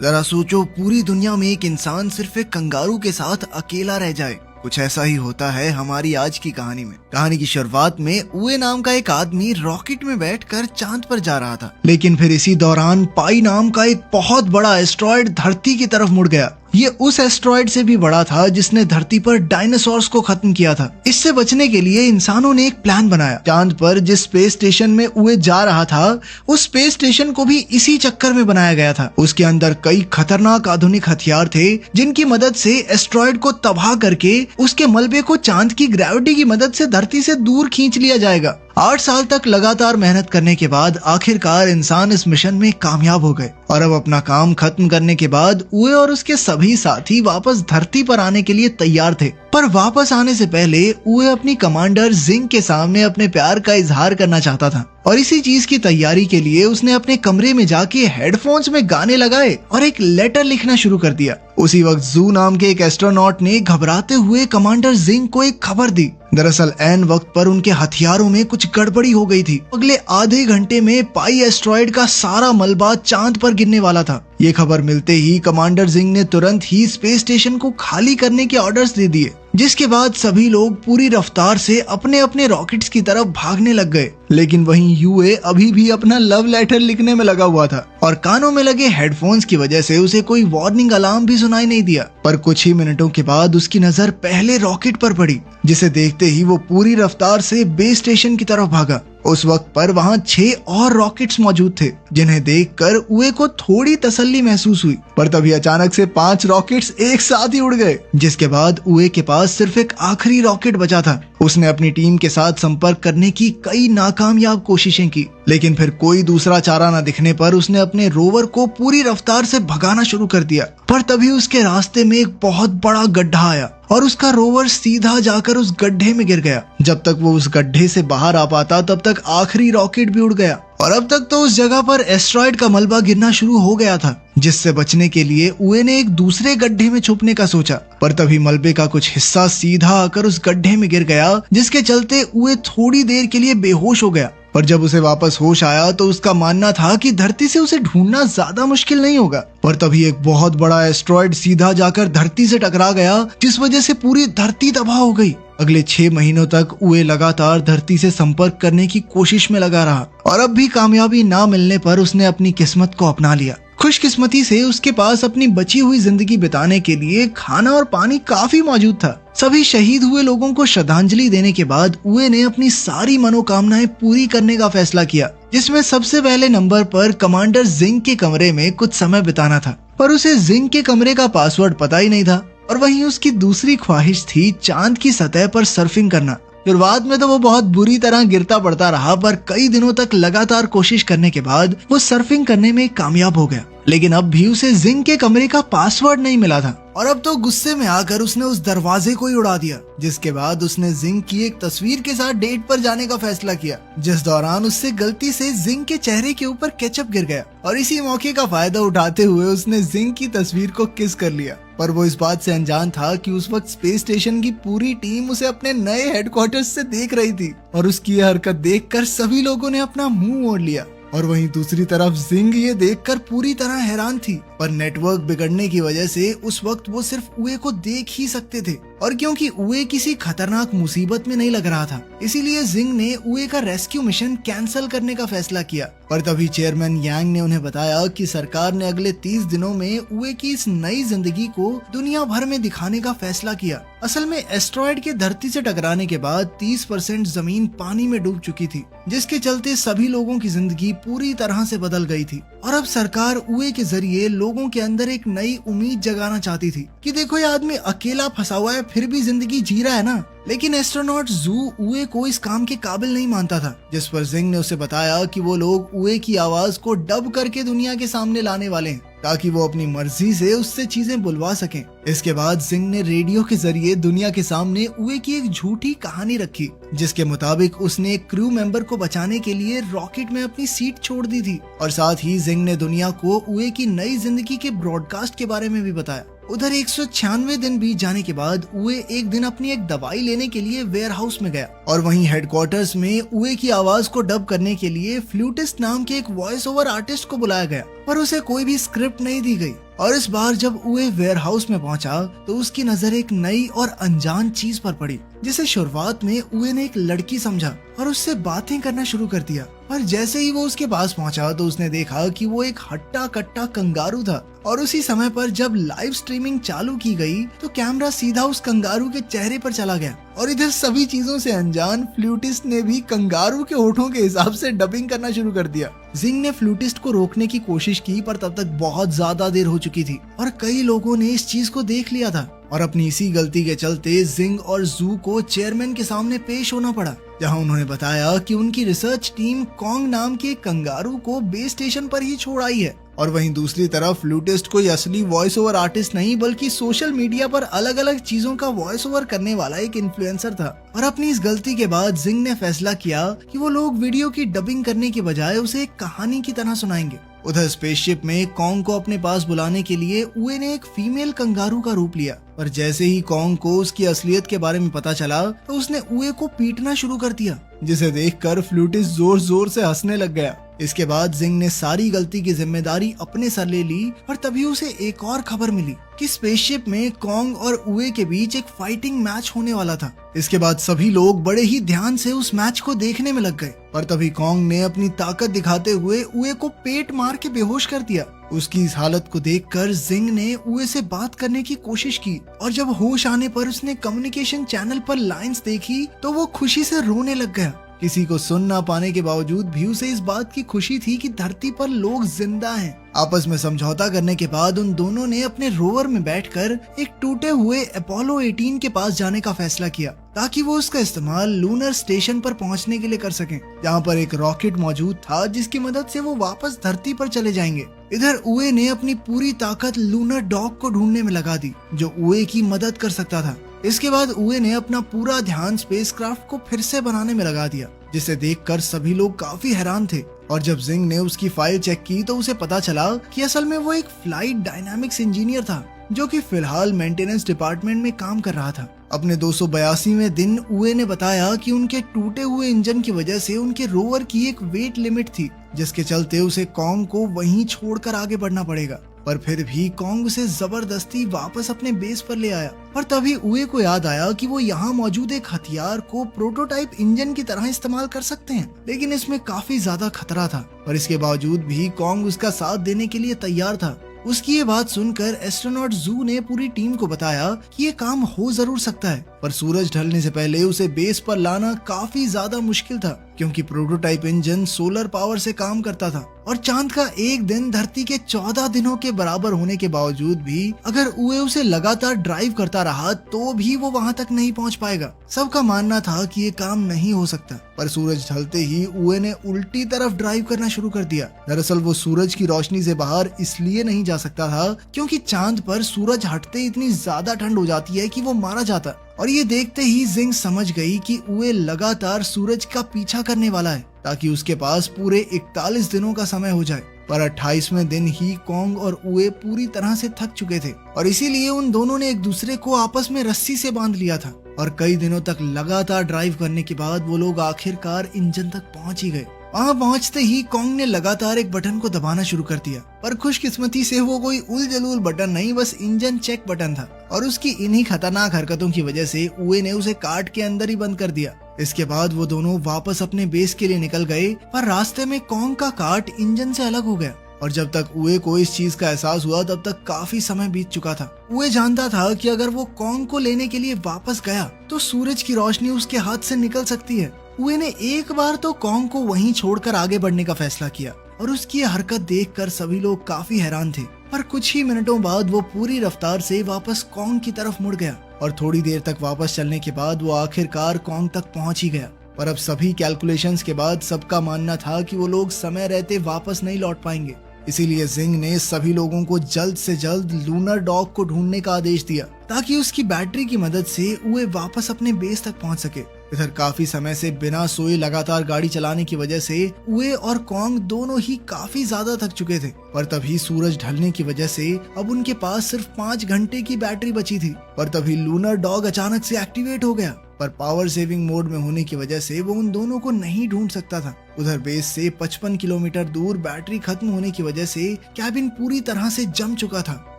जरा सोचो, पूरी दुनिया में एक इंसान सिर्फ एक कंगारू के साथ अकेला रह जाए। कुछ ऐसा ही होता है हमारी आज की कहानी में। कहानी की शुरुआत में उए नाम का एक आदमी रॉकेट में बैठकर चांद पर जा रहा था, लेकिन फिर इसी दौरान पाई नाम का एक बहुत बड़ा एस्ट्रॉयड धरती की तरफ मुड़ गया। ये उस एस्ट्रॉयड से भी बड़ा था जिसने धरती पर डायनासोर्स को खत्म किया था। इससे बचने के लिए इंसानों ने एक प्लान बनाया। चांद पर जिस स्पेस स्टेशन में उए जा रहा था, उस स्पेस स्टेशन को भी इसी चक्कर में बनाया गया था। उसके अंदर कई खतरनाक आधुनिक हथियार थे जिनकी मदद से एस्ट्रॉयड को तबाह करके उसके मलबे को चांद की ग्रेविटी की मदद से धरती से दूर खींच लिया जाएगा। 8 साल तक लगातार मेहनत करने के बाद आखिरकार इंसान इस मिशन में कामयाब हो गए और अब अपना काम खत्म करने के बाद उए और उसके सभी साथी वापस धरती पर आने के लिए तैयार थे। पर वापस आने से पहले उए अपनी कमांडर जिंग के सामने अपने प्यार का इजहार करना चाहता था और इसी चीज की तैयारी के लिए उसने अपने कमरे में जाके हेडफोन्स में गाने लगाए और एक लेटर लिखना शुरू कर दिया। उसी वक्त जू नाम के एक एस्ट्रोनॉट ने घबराते हुए कमांडर जिंग को एक खबर दी। दरअसल ऐन वक्त पर उनके हथियारों में कुछ गड़बड़ी हो गई थी। अगले आधे घंटे में पाई एस्ट्रॉयड का सारा मलबा चांद पर गिरने वाला था। ये खबर मिलते ही कमांडर जिंग ने तुरंत ही स्पेस स्टेशन को खाली करने के ऑर्डर्स दे दिए, जिसके बाद सभी लोग पूरी रफ्तार से अपने अपने रॉकेट्स की तरफ भागने लग गए। लेकिन वहीं यूए अभी भी अपना लव लेटर लिखने में लगा हुआ था और कानों में लगे हेडफोन्स की वजह से उसे कोई वार्निंग अलार्म भी सुनाई नहीं दिया। पर कुछ ही मिनटों के बाद उसकी नजर पहले रॉकेट पर पड़ी, जिसे देखते ही वो पूरी रफ्तार से बेस स्टेशन की तरफ भागा। उस वक्त पर वहाँ 6 और रॉकेट्स मौजूद थे, जिन्हें देखकर उए को थोड़ी तसल्ली महसूस हुई। पर तभी अचानक से 5 रॉकेट्स एक साथ ही उड़ गए, जिसके बाद उए के पास सिर्फ एक आखिरी रॉकेट बचा था। उसने अपनी टीम के साथ संपर्क करने की कई नाकामयाब कोशिशें की, लेकिन फिर कोई दूसरा चारा न दिखने पर उसने अपने रोवर को पूरी रफ्तार से भगाना शुरू कर दिया। पर तभी उसके रास्ते में एक बहुत बड़ा गड्ढा आया और उसका रोवर सीधा जाकर उस गड्ढे में गिर गया। जब तक वो उस गड्ढे से बाहर आ पाता तब तक आखिरी रॉकेट भी उड़ गया और अब तक तो उस जगह पर एस्ट्रॉयड का मलबा गिरना शुरू हो गया था, जिससे बचने के लिए उए ने एक दूसरे गड्ढे में छुपने का सोचा। पर तभी मलबे का कुछ हिस्सा सीधा आकर उस गड्ढे में गिर गया, जिसके चलते उए थोड़ी देर के लिए बेहोश हो गया। पर जब उसे वापस होश आया तो उसका मानना था कि धरती से उसे ढूंढना ज्यादा मुश्किल नहीं होगा। पर तभी एक बहुत बड़ा एस्ट्रॉयड सीधा जाकर धरती से टकरा गया, जिस वजह से पूरी धरती तबाह हो गई। अगले 6 महीनों तक उए लगातार धरती से संपर्क करने की कोशिश में लगा रहा और अब भी कामयाबी ना मिलने पर उसने अपनी किस्मत को अपना लिया। खुशकिस्मती से उसके पास अपनी बची हुई जिंदगी बिताने के लिए खाना और पानी काफी मौजूद था। सभी शहीद हुए लोगों को श्रद्धांजलि देने के बाद उए ने अपनी सारी मनोकामनाएं पूरी करने का फैसला किया, जिसमें सबसे पहले नंबर पर कमांडर जिंग के कमरे में कुछ समय बिताना था। पर उसे जिंग के कमरे का पासवर्ड पता ही नहीं था और वहीं उसकी दूसरी ख्वाहिश थी चांद की सतह पर सर्फिंग करना। शुरुआत में तो वो बहुत बुरी तरह गिरता पड़ता रहा, पर कई दिनों तक लगातार कोशिश करने के बाद वो सर्फिंग करने में कामयाब हो गया। लेकिन अब भी उसे जिंग के कमरे का पासवर्ड नहीं मिला था और अब तो गुस्से में आकर उसने उस दरवाजे को ही उड़ा दिया, जिसके बाद उसने जिंग की एक तस्वीर के साथ डेट पर जाने का फैसला किया, जिस दौरान उससे गलती से जिंग के चेहरे के ऊपर केचप गिर गया और इसी मौके का फायदा उठाते हुए उसने जिंग की तस्वीर को किस कर लिया। पर वो इस बात से अनजान था कि उस वक्त स्पेस स्टेशन की पूरी टीम उसे अपने नए हेडक्वार्टर्स से देख रही थी और उसकी यह हरकत देखकर सभी लोगों ने अपना मुंह मोड़ लिया। और वहीं दूसरी तरफ जिंग ये देखकर पूरी तरह हैरान थी, पर नेटवर्क बिगड़ने की वजह से उस वक्त वो सिर्फ उए को देख ही सकते थे और क्योंकि उए किसी खतरनाक मुसीबत में नहीं लग रहा था, इसीलिए जिंग ने उए का रेस्क्यू मिशन कैंसिल करने का फैसला किया। पर तभी चेयरमैन यांग ने उन्हें बताया कि सरकार ने अगले 30 दिनों में उए की इस नई जिंदगी को दुनिया भर में दिखाने का फैसला किया। असल में एस्ट्रॉयड के धरती से टकराने के बाद 30% जमीन पानी में डूब चुकी थी, जिसके चलते सभी लोगों की जिंदगी पूरी तरह से बदल गई थी और अब सरकार उए के जरिए लोगों के अंदर एक नई उम्मीद जगाना चाहती थी कि देखो ये आदमी अकेला फंसा हुआ है फिर भी जिंदगी जी रहा है ना। लेकिन एस्ट्रोनॉट जू उए को इस काम के काबिल नहीं मानता था, जिस पर जिंग ने उसे बताया कि वो लोग उए की आवाज को डब करके दुनिया के सामने लाने वाले हैं ताकि वो अपनी मर्जी से उससे चीजें बुलवा सकें। इसके बाद जिंग ने रेडियो के जरिए दुनिया के सामने उए की एक झूठी कहानी रखी, जिसके मुताबिक उसने एक क्रू मेंबर को बचाने के लिए रॉकेट में अपनी सीट छोड़ दी थी और साथ ही जिंग ने दुनिया को उए की नई जिंदगी के ब्रॉडकास्ट के बारे में भी बताया। उधर 196 दिन बीत जाने के बाद उए एक दिन अपनी एक दवाई लेने के लिए वेयर हाउस में गया और वहीं हेडक्वार्टर्स में उए की आवाज को डब करने के लिए फ्लूटिस्ट नाम के एक वॉइस ओवर आर्टिस्ट को बुलाया गया, पर उसे कोई भी स्क्रिप्ट नहीं दी गई। और इस बार जब उए वेयर हाउस में पहुंचा तो उसकी नजर एक नई और अनजान चीज पर पड़ी, जिसे शुरुआत में उए ने एक लड़की समझा और उससे बातें करना शुरू कर दिया। पर जैसे ही वो उसके पास पहुंचा तो उसने देखा कि वो एक हट्टा कट्टा कंगारू था। और उसी समय पर जब लाइव स्ट्रीमिंग चालू की गई तो कैमरा सीधा उस कंगारू के चेहरे पर चला गया और इधर सभी चीजों से अनजान फ्लूटिस्ट ने भी कंगारू के होठों के हिसाब से डबिंग करना शुरू कर दिया। जिंग ने फ्लूटिस्ट को रोकने की कोशिश की, पर तब तक बहुत ज्यादा देर हो चुकी थी और कई लोगों ने इस चीज को देख लिया था और अपनी इसी गलती के चलते जिंग और जू को चेयरमैन के सामने पेश होना पड़ा, जहां उन्होंने बताया कि उनकी रिसर्च टीम कॉन्ग नाम के कंगारू को बेस स्टेशन पर ही छोड़ आई है। और वहीं दूसरी तरफ फ्लूटिस्ट कोई असली वॉइस ओवर आर्टिस्ट नहीं बल्कि सोशल मीडिया पर अलग अलग चीजों का वॉइस ओवर करने वाला एक इन्फ्लुएंसर था। और अपनी इस गलती के बाद जिंग ने फैसला किया कि वो लोग वीडियो की डबिंग करने के बजाय उसे एक कहानी की तरह सुनाएंगे। उधर स्पेसशिप में कॉन्ग को अपने पास बुलाने के लिए उए ने एक फीमेल कंगारू का रूप लिया, पर जैसे ही कॉन्ग को उसकी असलियत के बारे में पता चला तो उसने उए को पीटना शुरू कर दिया, जिसे देखकर फ्लूटिस्ट जोर जोर से हंसने लग गया। इसके बाद जिंग ने सारी गलती की जिम्मेदारी अपने सर ले ली और तभी उसे एक और खबर मिली कि स्पेसशिप में कॉन्ग और उए के बीच एक फाइटिंग मैच होने वाला था। इसके बाद सभी लोग बड़े ही ध्यान से उस मैच को देखने में लग गए, पर तभी कॉन्ग ने अपनी ताकत दिखाते हुए उए को पेट मार के बेहोश कर दिया। उसकी इस हालत को देखकर जिंग ने उए से बात करने की कोशिश की और जब होश आने पर उसने कम्युनिकेशन चैनल पर लाइंस देखी तो वो खुशी से रोने लग गया। किसी को सुन ना पाने के बावजूद भी उसे इस बात की खुशी थी कि धरती पर लोग जिंदा हैं। आपस में समझौता करने के बाद उन दोनों ने अपने रोवर में बैठकर एक टूटे हुए अपोलो 18 के पास जाने का फैसला किया ताकि वो उसका इस्तेमाल लूनर स्टेशन पर पहुंचने के लिए कर सकें, जहां पर एक रॉकेट मौजूद था जिसकी मदद से वो वापस धरती पर चले जाएंगे। इधर उए ने अपनी पूरी ताकत लूनर डॉग को ढूंढने में लगा दी जो उए की मदद कर सकता था। इसके बाद उए ने अपना पूरा ध्यान स्पेसक्राफ्ट को फिर से बनाने में लगा दिया, जिसे देखकर सभी लोग काफी हैरान थे। और जब जिंग ने उसकी फाइल चेक की तो उसे पता चला कि असल में वो एक फ्लाइट डायनामिक्स इंजीनियर था जो कि फिलहाल मेंटेनेंस डिपार्टमेंट में काम कर रहा था। अपने 282वें दिन उए ने बताया कि उनके टूटे हुए इंजन की वजह से उनके रोवर की एक वेट लिमिट थी, जिसके चलते उसे कॉन्ग को वहीं छोड़कर आगे बढ़ना पड़ेगा। पर फिर भी कॉन्ग उसे जबरदस्ती वापस अपने बेस पर ले आया। पर तभी उए को याद आया कि वो यहाँ मौजूद एक हथियार को प्रोटोटाइप इंजन की तरह इस्तेमाल कर सकते हैं, लेकिन इसमें काफी ज्यादा खतरा था। पर इसके बावजूद भी कॉन्ग उसका साथ देने के लिए तैयार था। उसकी ये बात सुनकर एस्ट्रोनॉट जू ने पूरी टीम को बताया कि ये काम हो जरूर सकता है, पर सूरज ढलने से पहले उसे बेस पर लाना काफी ज्यादा मुश्किल था, क्योंकि प्रोटोटाइप इंजन सोलर पावर से काम करता था और चांद का एक दिन धरती के 14 दिनों के बराबर होने के बावजूद भी अगर उए उसे लगातार ड्राइव करता रहा तो भी वो वहां तक नहीं पहुंच पाएगा। सबका मानना था कि ये काम नहीं हो सकता, पर सूरज ढलते ही उए ने उल्टी तरफ ड्राइव करना शुरू कर दिया। दरअसल वो सूरज की रोशनी से बाहर इसलिए नहीं जा सकता था क्योंकि चांद पर सूरज हटते इतनी ज्यादा ठंड हो जाती है कि वो मारा जाता। और ये देखते ही जिंग समझ गई कि उए लगातार सूरज का पीछा करने वाला है ताकि उसके पास पूरे 41 दिनों का समय हो जाए। पर 28वें दिन ही कॉन्ग और उए पूरी तरह से थक चुके थे और इसीलिए उन दोनों ने एक दूसरे को आपस में रस्सी से बांध लिया था। और कई दिनों तक लगातार ड्राइव करने के बाद वो लोग आखिरकार इंजन तक पहुंच ही गए। वहां पहुंचते ही कॉन्ग ने लगातार एक बटन को दबाना शुरू कर दिया, पर खुशकिस्मती से वो कोई उल जलूल बटन नहीं, बस इंजन चेक बटन था। और उसकी इन्हीं खतरनाक हरकतों की वजह से उए ने उसे काट के अंदर ही बंद कर दिया। इसके बाद वो दोनों वापस अपने बेस के लिए निकल गए, पर रास्ते में कॉन्ग का काट इंजन से अलग हो गया। और जब तक उए को इस चीज का एहसास हुआ तब तक काफी समय बीत चुका था। उए जानता था कि अगर वो कॉन्ग को लेने के लिए वापस गया तो सूरज की रोशनी उसके हाथ से निकल सकती है। उए ने एक बार तो कॉन्ग को वहीं छोड़कर आगे बढ़ने का फैसला किया और उसकी हरकत देखकर सभी लोग काफी हैरान थे। पर कुछ ही मिनटों बाद वो पूरी रफ्तार से वापस कॉन्ग की तरफ मुड़ गया और थोड़ी देर तक वापस चलने के बाद वो आखिरकार कॉन्ग तक पहुंच ही गया। पर अब सभी कैलकुलेशंस के बाद सबका मानना था कि वो लोग समय रहते वापस नहीं लौट पाएंगे। इसीलिए जिंग ने सभी लोगों को जल्द से जल्द लूनर डॉग को ढूंढने का आदेश दिया ताकि उसकी बैटरी की मदद से उए वापस अपने बेस तक पहुंच सके। इधर काफी समय से बिना सोए लगातार गाड़ी चलाने की वजह से उए और कॉन्ग दोनों ही काफी ज्यादा थक चुके थे। पर तभी सूरज ढलने की वजह से अब उनके पास सिर्फ 5 घंटे की बैटरी बची थी। पर तभी लूनर डॉग अचानक से एक्टिवेट हो गया, पर पावर सेविंग मोड में होने की वजह से वो उन दोनों को नहीं ढूंढ सकता था। उधर बेस से 55 किलोमीटर दूर बैटरी खत्म होने की वजह से कैबिन पूरी तरह से जम चुका था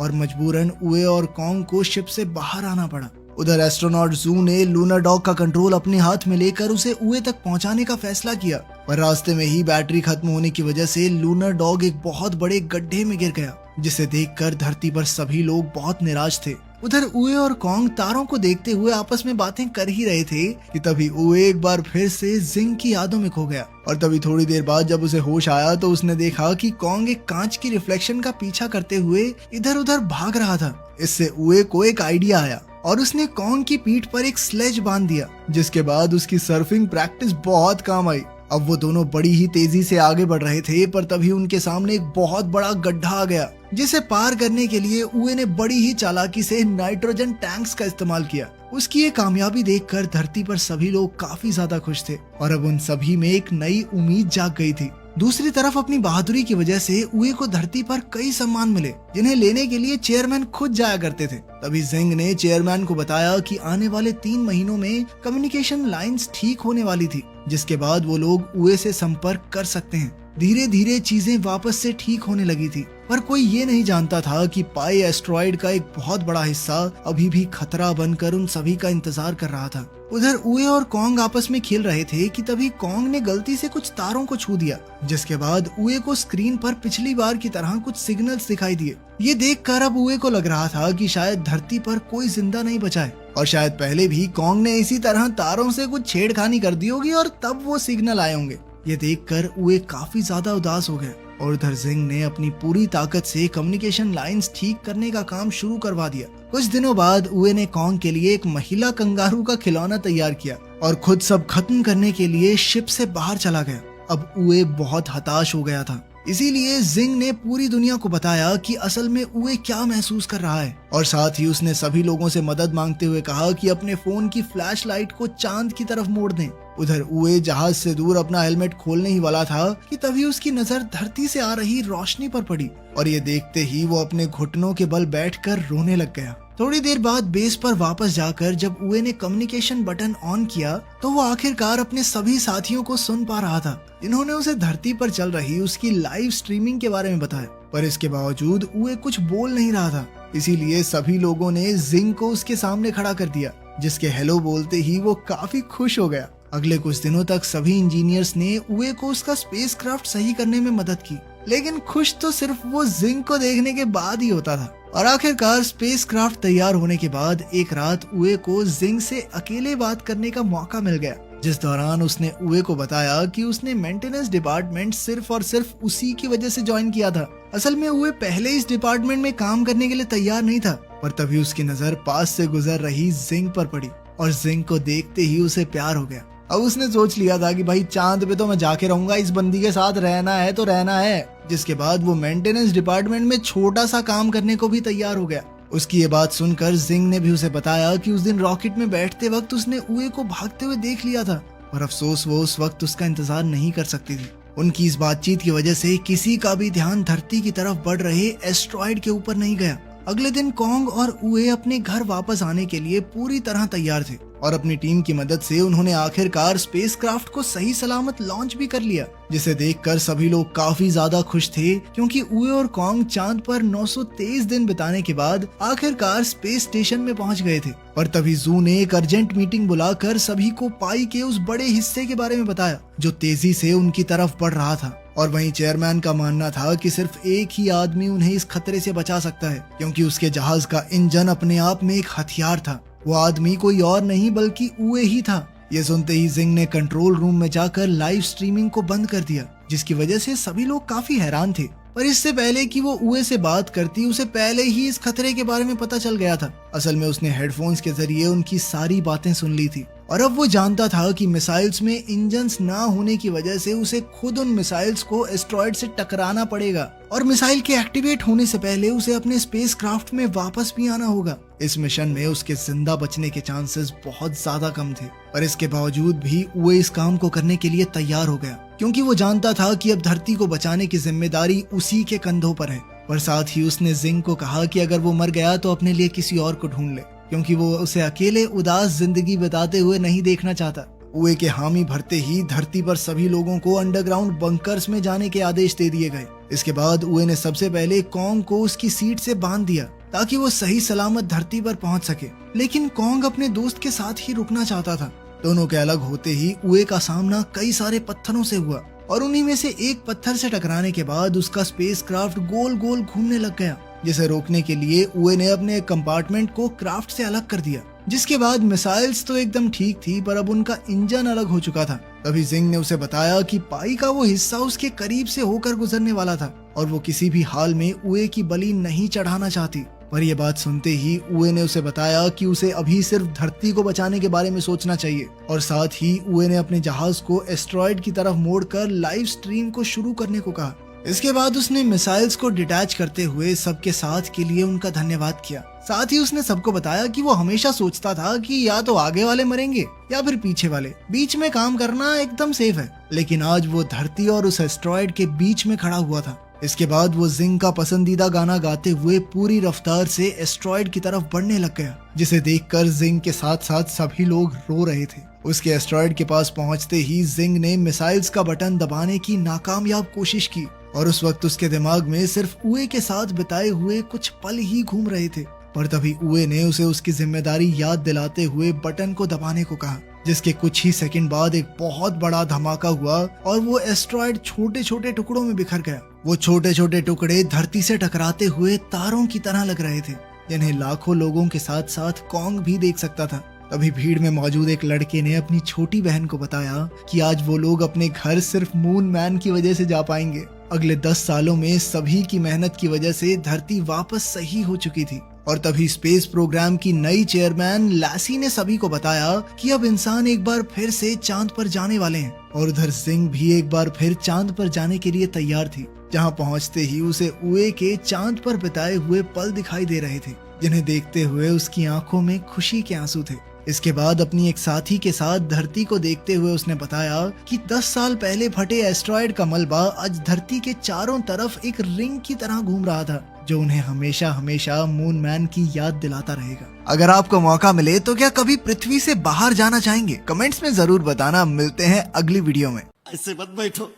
और मजबूरन उए और कॉन्ग को शिप से बाहर आना पड़ा। उधर एस्ट्रोनॉट जू ने लूनर डॉग का कंट्रोल अपने हाथ में लेकर उसे उए तक पहुंचाने का फैसला किया, पर रास्ते में ही बैटरी खत्म होने की वजह से लूनर डॉग एक बहुत बड़े गड्ढे में गिर गया, जिसे देखकर धरती पर सभी लोग बहुत निराश थे। उधर उए और कॉन्ग तारों को देखते हुए आपस में बातें कर ही रहे थे कि तभी उए एक बार फिर से जिंग की यादों में खो गया। और तभी थोड़ी देर बाद जब उसे होश आया तो उसने देखा कि कॉन्ग एक कांच की रिफ्लेक्शन का पीछा करते हुए इधर उधर भाग रहा था। इससे उए को एक आइडिया आया और उसने कॉन्ग की पीठ पर एक स्लेज बांध दिया, जिसके बाद उसकी सर्फिंग प्रैक्टिस बहुत काम आई। अब वो दोनों बड़ी ही तेजी से आगे बढ़ रहे थे, पर तभी उनके सामने एक बहुत बड़ा गड्ढा आ गया, जिसे पार करने के लिए उए ने बड़ी ही चालाकी से नाइट्रोजन टैंक्स का इस्तेमाल किया। उसकी ये कामयाबी देखकर धरती पर सभी लोग काफी ज्यादा खुश थे और अब उन सभी में एक नई उम्मीद जाग गई थी। दूसरी तरफ अपनी बहादुरी की वजह से उए को धरती पर कई सम्मान मिले, जिन्हें लेने के लिए चेयरमैन खुद जाया करते थे। तभी जिंग ने चेयरमैन को बताया कि आने वाले 3 महीनों में कम्युनिकेशन लाइंस ठीक होने वाली थी, जिसके बाद वो लोग उए से संपर्क कर सकते हैं। धीरे धीरे चीजें वापस से ठीक होने लगी थी, पर कोई ये नहीं जानता था कि पाई एस्ट्रॉइड का एक बहुत बड़ा हिस्सा अभी भी खतरा बनकर उन सभी का इंतजार कर रहा था। उधर उए और कॉन्ग आपस में खेल रहे थे कि तभी कॉन्ग ने गलती से कुछ तारों को छू दिया, जिसके बाद उए को स्क्रीन पर पिछली बार की तरह कुछ सिग्नल्स दिखाई दिए। ये देखकर अब उए को लग रहा था कि शायद धरती पर कोई जिंदा नहीं बचा है और शायद पहले भी कॉन्ग ने इसी तरह तारों से कुछ छेड़खानी कर दी होगी और तब वो सिग्नल आए होंगे। ये देखकर उए काफी ज्यादा उदास हो गए और उधर जिंग ने अपनी पूरी ताकत से कम्युनिकेशन लाइंस ठीक करने का काम शुरू करवा दिया। कुछ दिनों बाद उए ने कॉन्ग के लिए एक महिला कंगारू का खिलौना तैयार किया और खुद सब खत्म करने के लिए शिप से बाहर चला गया। अब उए बहुत हताश हो गया था, इसीलिए जिंग ने पूरी दुनिया को बताया कि असल में उए क्या महसूस कर रहा है और साथ ही उसने सभी लोगों से मदद मांगते हुए कहा कि अपने फोन की फ्लैश लाइट को चांद की तरफ मोड़ दें। उधर उए जहाज से दूर अपना हेलमेट खोलने ही वाला था कि तभी उसकी नजर धरती से आ रही रोशनी पर पड़ी और ये देखते ही वो अपने घुटनों के बल बैठकर रोने लग गया। थोड़ी देर बाद बेस पर वापस जाकर जब उए ने कम्युनिकेशन बटन ऑन किया तो वो आखिरकार अपने सभी साथियों को सुन पा रहा था, जिन्होंने उसे धरती पर चल रही उसकी लाइव स्ट्रीमिंग के बारे में बताया। पर इसके बावजूद उए कुछ बोल नहीं रहा था, इसीलिए सभी लोगों ने जिंग को उसके सामने खड़ा कर दिया, जिसके हेलो बोलते ही वो काफी खुश हो गया। अगले कुछ दिनों तक सभी इंजीनियर्स ने उए को उसका स्पेसक्राफ्ट सही करने में मदद की, लेकिन खुश तो सिर्फ वो जिंग को देखने के बाद ही होता था। और आखिरकार स्पेसक्राफ्ट तैयार होने के बाद एक रात उए को जिंग से अकेले बात करने का मौका मिल गया, जिस दौरान उसने उए को बताया कि उसने मेंटेनेंस डिपार्टमेंट सिर्फ और सिर्फ उसी की वजह से ज्वाइन किया था। असल में उए पहले इस डिपार्टमेंट में काम करने के लिए तैयार नहीं था, पर तभी उसकी नजर पास से गुजर रही जिंग पर पड़ी और जिंग को देखते ही उसे प्यार हो गया। अब उसने सोच लिया था कि भाई चांद पे तो मैं जाके रहूंगा, इस बंदी के साथ रहना है तो रहना है। जिसके बाद वो मेंटेनेंस डिपार्टमेंट में छोटा सा काम करने को भी तैयार हो गया। उसकी ये बात सुनकर जिंग ने भी उसे बताया कि उस दिन रॉकेट में बैठते वक्त उसने उए को भागते हुए देख लिया था, और अफसोस वो उस वक्त उसका इंतजार नहीं कर सकती थी। उनकी इस बातचीत की वजह से किसी का भी ध्यान धरती की तरफ बढ़ रहे एस्ट्रॉइड के ऊपर नहीं गया। अगले दिन कॉन्ग और उए अपने घर वापस आने के लिए पूरी तरह तैयार थे और अपनी टीम की मदद से उन्होंने आखिरकार स्पेसक्राफ्ट को सही सलामत लॉन्च भी कर लिया, जिसे देखकर सभी लोग काफी ज्यादा खुश थे, क्योंकि उए और कॉन्ग चांद पर 923 दिन बिताने के बाद आखिरकार स्पेस स्टेशन में पहुंच गए थे। पर तभी जू ने एक अर्जेंट मीटिंग बुलाकर सभी को पाई के उस बड़े हिस्से के बारे में बताया जो तेजी से उनकी तरफ बढ़ रहा था। और वहीं चेयरमैन का मानना था कि सिर्फ एक ही आदमी उन्हें इस खतरे से बचा सकता है, क्योंकि उसके जहाज का इंजन अपने आप में एक हथियार था। वो आदमी कोई और नहीं बल्कि उए ही था। ये सुनते ही जिंग ने कंट्रोल रूम में जाकर लाइव स्ट्रीमिंग को बंद कर दिया, जिसकी वजह से सभी लोग काफी हैरान थे। पर इससे पहले कि वो उए से बात करती, उसे पहले ही इस खतरे के बारे में पता चल गया था। असल में उसने हेडफोन्स के जरिए उनकी सारी बातें सुन ली थी और अब वो जानता था कि मिसाइल्स में इंजन्स ना होने की वजह से उसे खुद उन मिसाइल्स को एस्ट्रॉयड से टकराना पड़ेगा और मिसाइल के एक्टिवेट होने से पहले उसे अपने स्पेस क्राफ्ट में वापस भी आना होगा। इस मिशन में उसके जिंदा बचने के चांसेस बहुत ज्यादा कम थे, पर इसके बावजूद भी वो इस काम को करने के लिए तैयार हो गया, क्योंकि वो जानता था कि अब धरती को बचाने की जिम्मेदारी उसी के कंधों पर है। पर साथ ही उसने जिंग को कहा कि अगर वो मर गया तो अपने लिए किसी और को ढूंढ ले, क्योंकि वो उसे अकेले उदास जिंदगी बिताते हुए नहीं देखना चाहता। उए के हामी भरते ही धरती पर सभी लोगों को अंडरग्राउंड बंकर्स में जाने के आदेश दे दिए गए। इसके बाद उए ने सबसे पहले कॉन्ग को उसकी सीट से बांध दिया ताकि वो सही सलामत धरती पर पहुंच सके, लेकिन कॉन्ग अपने दोस्त के साथ ही रुकना चाहता था। दोनों के अलग होते ही उए का सामना कई सारे पत्थरों से हुआ और उन्हीं में से एक पत्थर से टकराने के बाद उसका स्पेस क्राफ्ट गोल गोल घूमने लग गया, जिसे रोकने के लिए उए ने अपने कंपार्टमेंट को क्राफ्ट से अलग कर दिया। जिसके बाद मिसाइल्स तो एकदम ठीक थी, पर अब उनका इंजन अलग हो चुका था। तभी जिंग ने उसे बताया कि पाई का वो हिस्सा उसके करीब से होकर गुजरने वाला था और वो किसी भी हाल में उए की बलि नहीं चढ़ाना चाहती। पर यह बात सुनते ही उए ने उसे बताया कि उसे अभी सिर्फ धरती को बचाने के बारे में सोचना चाहिए और साथ ही उए ने अपने जहाज को एस्ट्रॉयड की तरफ मोड़कर लाइव स्ट्रीम को शुरू करने को कहा। इसके बाद उसने मिसाइल्स को डिटैच करते हुए सबके साथ के लिए उनका धन्यवाद किया। साथ ही उसने सबको बताया कि वो हमेशा सोचता था कि या तो आगे वाले मरेंगे या फिर पीछे वाले, बीच में काम करना एकदम सेफ है, लेकिन आज वो धरती और उस एस्ट्रॉयड के बीच में खड़ा हुआ था। इसके बाद वो जिंग का पसंदीदा गाना गाते हुए पूरी रफ्तार से एस्ट्रॉयड की तरफ बढ़ने लग गया, जिसे देखकर जिंग के साथ साथ सभी लोग रो रहे थे। उसके एस्ट्रॉयड के पास पहुंचते ही जिंग ने मिसाइल्स का बटन दबाने की नाकामयाब कोशिश की और उस वक्त उसके दिमाग में सिर्फ उए के साथ बिताए हुए कुछ पल ही घूम रहे थे। पर तभी उए ने उसे उसकी जिम्मेदारी याद दिलाते हुए बटन को दबाने को कहा, जिसके कुछ ही सेकंड बाद एक बहुत बड़ा धमाका हुआ और वो एस्ट्रॉयड छोटे छोटे टुकड़ों में बिखर गया। वो छोटे छोटे टुकड़े धरती से टकराते हुए तारों की तरह लग रहे थे, जिन्हें लाखों लोगों के साथ साथ कॉन्ग भी देख सकता था। तभी भीड़ में मौजूद एक लड़के ने अपनी छोटी बहन को बताया कि आज वो लोग अपने घर सिर्फ मून मैन की वजह से जा पाएंगे। अगले 10 सालों में सभी की मेहनत की वजह से धरती वापस सही हो चुकी थी। और तभी स्पेस प्रोग्राम की नई चेयरमैन लैसी ने सभी को बताया कि अब इंसान एक बार फिर से चांद पर जाने वाले हैं। और उधर जिंग भी एक बार फिर चांद पर जाने के लिए तैयार थी, जहां पहुंचते ही उसे उए के चांद पर बिताए हुए पल दिखाई दे रहे थे, जिन्हें देखते हुए उसकी आंखों में खुशी के आंसू थे। इसके बाद अपनी एक साथी के साथ धरती को देखते हुए उसने बताया कि 10 साल पहले फटे एस्ट्रॉयड का मलबा आज धरती के चारों तरफ एक रिंग की तरह घूम रहा था, जो उन्हें हमेशा हमेशा मून मैन की याद दिलाता रहेगा। अगर आपको मौका मिले तो क्या कभी पृथ्वी से बाहर जाना चाहेंगे? कमेंट्स में जरूर बताना। मिलते हैं अगली वीडियो में। ऐसे मत बैठो,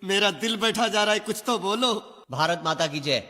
मेरा दिल बैठा जा रहा है, कुछ तो बोलो। भारत माता की जय।